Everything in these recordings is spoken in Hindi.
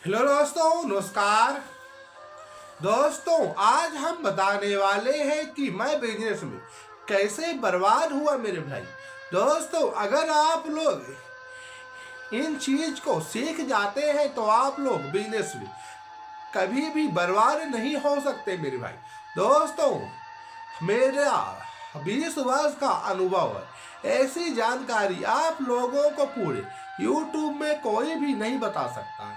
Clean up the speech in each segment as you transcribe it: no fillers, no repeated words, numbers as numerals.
हेलो दोस्तों, नमस्कार। दोस्तों, आज हम बताने वाले हैं कि मैं बिजनेस में कैसे बर्बाद हुआ मेरे भाई। दोस्तों, अगर आप लोग इन चीज को सीख जाते हैं तो आप लोग बिजनेस में कभी भी बर्बाद नहीं हो सकते मेरे भाई। दोस्तों, मेरा 20 वर्ष का अनुभव है। ऐसी जानकारी आप लोगों को पूरे यूट्यूब में कोई भी नहीं बता सकता।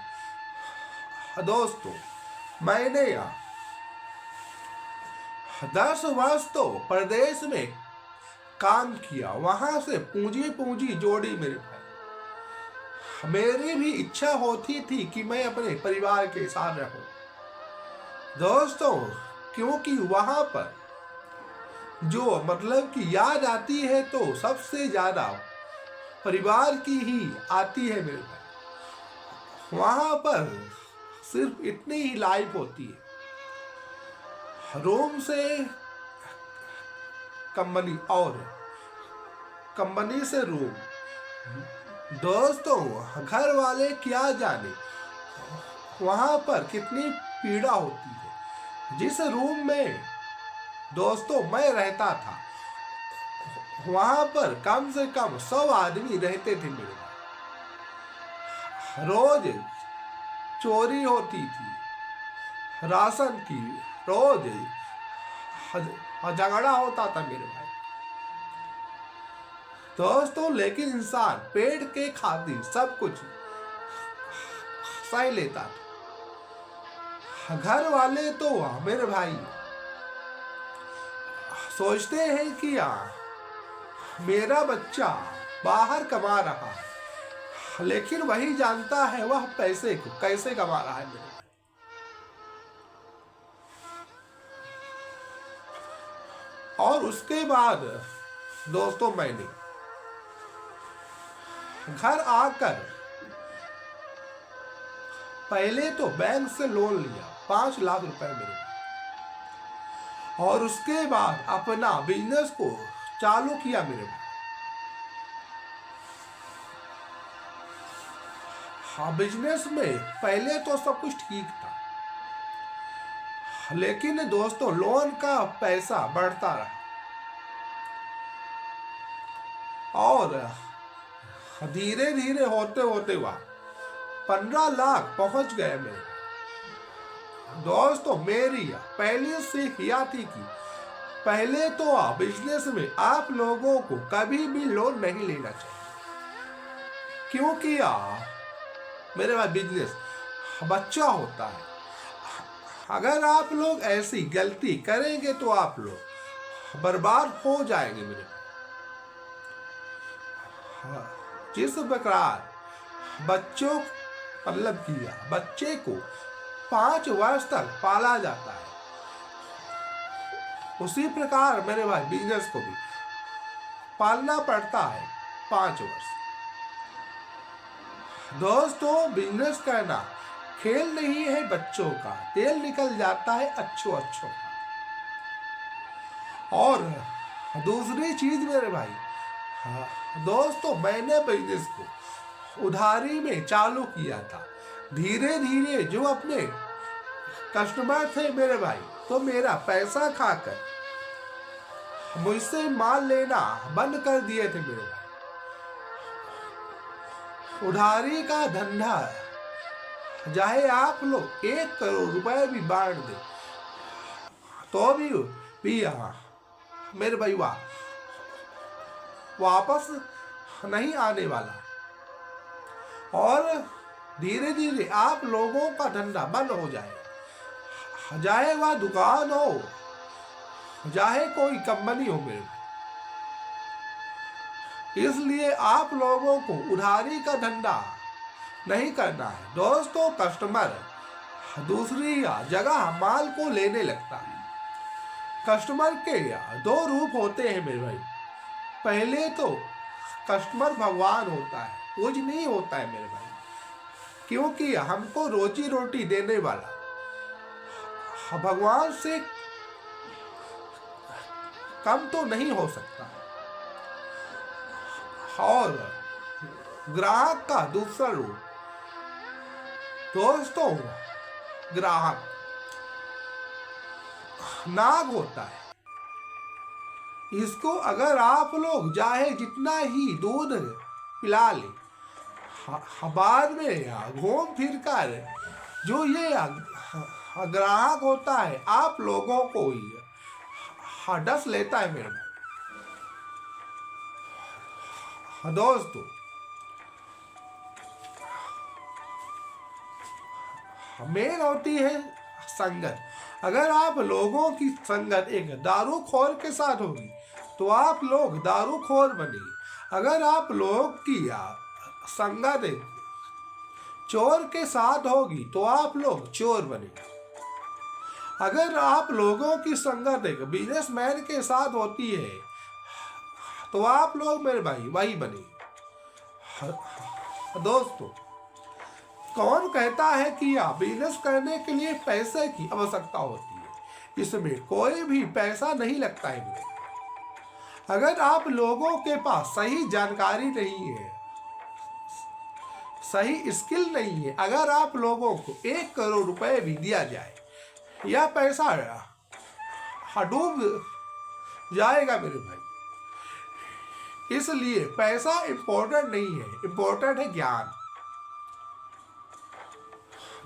दोस्तों, मैंने 10 वर्ष तो प्रदेश में काम किया, वहां से पूंजी पूंजी जोड़ी मेरे भाई। मेरी भी इच्छा होती थी कि मैं अपने परिवार के साथ रहूं। दोस्तों, क्योंकि वहां पर जो मतलब कि याद आती है तो सबसे ज्यादा परिवार की ही आती है मेरे भाई। वहां पर सिर्फ इतनी ही लाइफ होती है, रूम से कंपनी और कंपनी से रूम। दोस्तों, घर वाले क्या जाने वहां पर कितनी पीड़ा होती है। जिस रूम में दोस्तों मैं रहता था, वहां पर कम से कम 100 आदमी रहते थे मेरे। रोज चोरी होती थी राशन की, रोज झगड़ा होता था मेरे भाई। दोस्तों, लेकिन इंसान पेट के खातिर सब कुछ सह लेता था। घर वाले तो मेरे भाई सोचते हैं कि मेरा बच्चा बाहर कमा रहा है, लेकिन वही जानता है वह पैसे को कैसे कमा रहा है मेरे भाई। और उसके बाद दोस्तों, मैंने घर आकर पहले तो बैंक से लोन लिया 5 लाख रुपए मेरे, और उसके बाद अपना बिजनेस को चालू किया मेरे भाई। हाँ, बिजनेस में पहले तो सब कुछ ठीक था, लेकिन दोस्तों लोन का पैसा बढ़ता रहा और धीरे धीरे होते होते हुआ 15 लाख पहुंच गए मेरे। दोस्तों, मेरी पहले से हिया थी कि पहले तो बिजनेस में आप लोगों को कभी भी लोन नहीं लेना चाहिए, क्योंकि मेरे भाई बिजनेस बच्चा होता है। अगर आप लोग ऐसी गलती करेंगे तो आप लोग बर्बाद हो जाएंगे मेरे। जिस प्रकार बच्चों मतलब किया बच्चे को 5 वर्ष तक पाला जाता है, उसी प्रकार मेरे भाई बिजनेस को भी पालना पड़ता है 5 वर्ष। दोस्तों, बिजनेस करना खेल नहीं है बच्चों का, तेल निकल जाता है अच्छों अच्छों का। और दूसरी चीज मेरे भाई, दोस्तों मैंने बिजनेस को उधारी में चालू किया था। धीरे धीरे जो अपने कस्टमर थे मेरे भाई, तो मेरा पैसा खाकर मुझसे माल लेना बंद कर दिए थे मेरे भाई। उधारी का धंधा, चाहे आप लोग 1 करोड़ रुपए भी बांट दे तो भी मेरे भाई वापस नहीं आने वाला। और धीरे धीरे आप लोगों का धंधा बंद हो जाएगा, चाहे वह दुकान हो चाहे कोई कंपनी हो मेरे। इसलिए आप लोगों को उधारी का धंधा नहीं करना है। दोस्तों, कस्टमर दूसरी जगह माल को लेने लगता है। कस्टमर के 2 रूप होते हैं मेरे भाई। पहले तो कस्टमर भगवान होता है, पूजनीय होता है मेरे भाई, क्योंकि हमको रोजी रोटी देने वाला भगवान से कम तो नहीं हो सकता। और ग्राहक का दूसरा रूप दोस्तों, ग्राहक नाग होता है। इसको अगर आप लोग चाहे जितना ही दूध पिला ले, बाद में घूम फिर कर जो ये ग्राहक होता है आप लोगों को ही डस लेता है मेरे भाई। दोस्तों, मेन होती है संगत। अगर आप लोगों की संगत एक दारूखोर के साथ होगी तो आप लोग दारूखोर बनेंगे। अगर आप लोग की संगत एक चोर के साथ होगी तो आप लोग चोर बनेंगे। अगर आप लोगों की संगत एक बिजनेसमैन के साथ होती है तो आप लोग मेरे भाई वही बनेंगे। दोस्तों, कौन कहता है कि बिजनेस करने के लिए पैसे की आवश्यकता होती है? इसमें कोई भी पैसा नहीं लगता है मेरे। अगर आप लोगों के पास सही जानकारी नहीं है, सही स्किल नहीं है, अगर आप लोगों को 1 करोड़ रुपए भी दिया जाए, यह पैसा डूब जाएगा मेरे भाई। इसलिए पैसा इंपॉर्टेंट नहीं है, इंपॉर्टेंट है ज्ञान।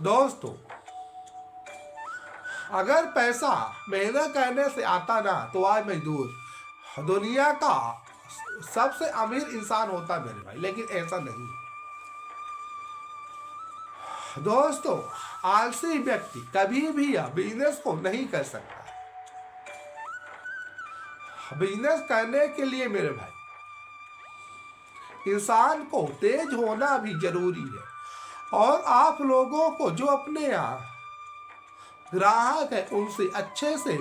दोस्तों, अगर पैसा मेहनत करने से आता ना तो आज मजदूर दुनिया का सबसे अमीर इंसान होता मेरे भाई, लेकिन ऐसा नहीं। दोस्तों, आलसी व्यक्ति कभी भी बिजनेस को नहीं कर सकता। बिजनेस करने के लिए मेरे भाई इंसान को तेज होना भी जरूरी है। और आप लोगों को जो अपने ग्राहक है उनसे अच्छे से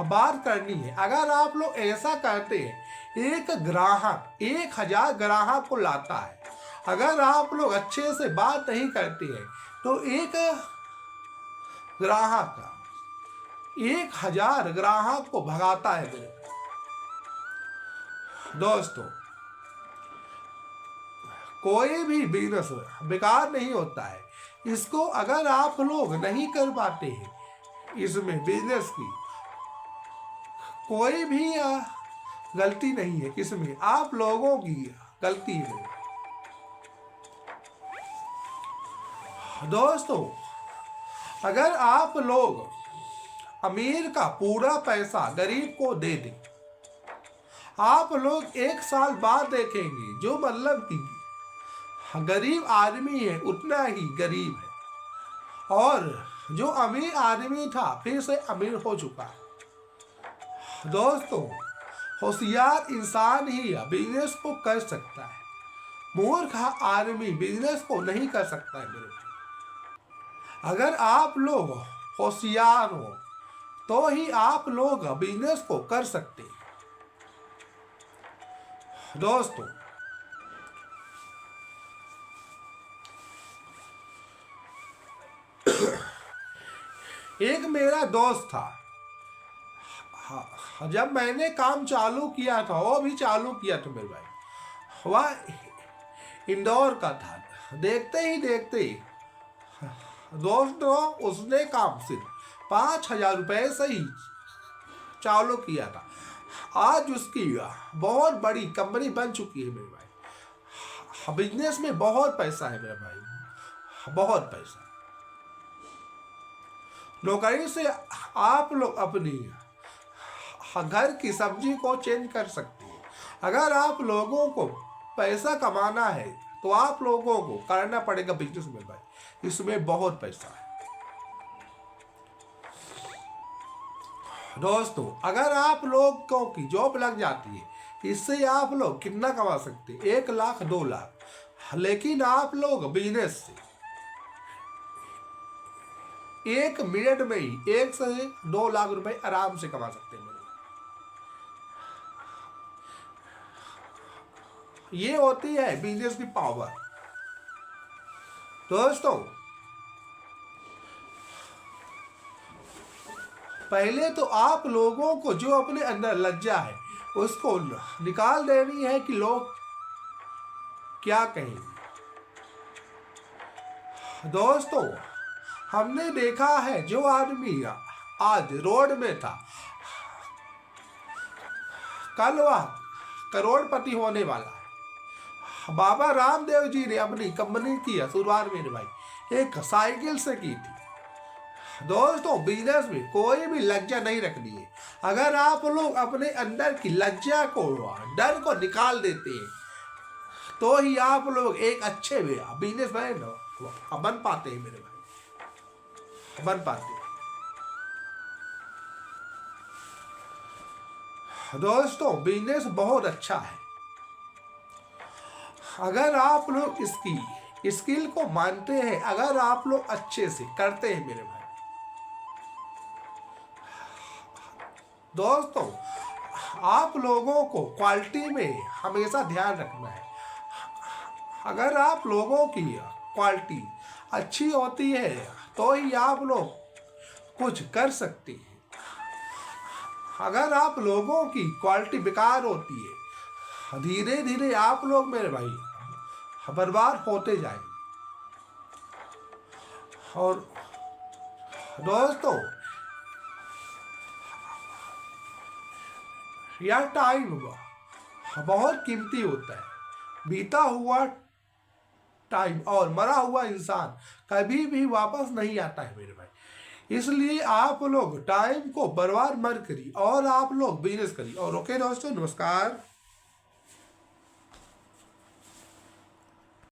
बात करनी है। अगर आप लोग ऐसा करते हैं, एक ग्राहक 1000 ग्राहक को लाता है। अगर आप लोग अच्छे से बात नहीं करते हैं तो एक ग्राहक 1000 ग्राहक को भगाता है मेरे। दोस्तों, कोई भी बिजनेस बेकार नहीं होता है। इसको अगर आप लोग नहीं कर पाते हैं, इसमें बिजनेस की कोई भी गलती नहीं है, इसमें आप लोगों की गलती है। दोस्तों, अगर आप लोग अमीर का पूरा पैसा गरीब को दे दें, आप लोग 1 साल बाद देखेंगे जो मतलब कि गरीब आदमी है उतना ही गरीब है, और जो अमीर आदमी था फिर से अमीर हो चुका है। दोस्तों, होशियार इंसान ही बिजनेस को कर सकता है, मूर्ख आदमी बिजनेस को नहीं कर सकता है मेरे भाई। अगर आप लोग होशियार हो तो ही आप लोग बिजनेस को कर सकते हैं। दोस्तों, एक मेरा दोस्त था, जब मैंने काम चालू किया था, वो भी चालू किया था मेरे भाई, वह इंदौर का था। देखते ही देखते दोस्तों उसने काम सिर्फ 5000 रुपए से ही चालू किया था। आज उसकी बहुत बड़ी कंपनी बन चुकी है मेरे भाई। बिजनेस में बहुत पैसा है मेरे भाई, बहुत पैसा। नौकरी से आप लोग अपनी घर की सब्जी को चेंज कर सकते हैं। अगर आप लोगों को पैसा कमाना है तो आप लोगों को करना पड़ेगा बिजनेस में भाई, इसमें बहुत पैसा है। दोस्तों, अगर आप लोगों की जॉब लग जाती है, इससे आप लोग कितना कमा सकते हैं? 1 लाख 2 लाख। लेकिन आप लोग बिजनेस से 1 मिनट में ही 1 से 2 लाख रुपए आराम से कमा सकते हैं। ये होती है बिजनेस की पावर। दोस्तों, पहले तो आप लोगों को जो अपने अंदर लज्जा है उसको निकाल देनी है कि लोग क्या कहेंगे। दोस्तों हमने देखा है जो आदमी आज रोड में था, कल वह करोड़पति होने वाला है। बाबा रामदेव जी ने अपनी कंपनी की शुरुआत मेरे भाई एक साइकिल से की थी। दोस्तों बिजनेस में कोई भी लज्जा नहीं रखनी है। अगर आप लोग अपने अंदर की लज्जा को, डर को निकाल देते हैं तो ही आप लोग एक अच्छे बिजनेसमैन बन पाते हैं मेरे भाई, बन पाते हैं। दोस्तों बिजनेस बहुत अच्छा है अगर आप लोग इसकी स्किल को मानते हैं, अगर आप लोग अच्छे से करते हैं मेरे भाई। दोस्तों आप लोगों को क्वालिटी में हमेशा ध्यान रखना है। अगर आप लोगों की क्वालिटी अच्छी होती है तो ही आप लोग कुछ कर सकते हैं। अगर आप लोगों की क्वालिटी बेकार होती है, धीरे धीरे आप लोग मेरे भाई बर्बाद होते जाएंगे। और दोस्तों यह टाइम बहुत कीमती होता है। बीता हुआ टाइम और मरा हुआ इंसान कभी भी वापस नहीं आता है मेरे भाई। इसलिए आप लोग टाइम को बर्बाद मत करिए और आप लोग बिजनेस करिए। और ओके दोस्तों, नमस्कार।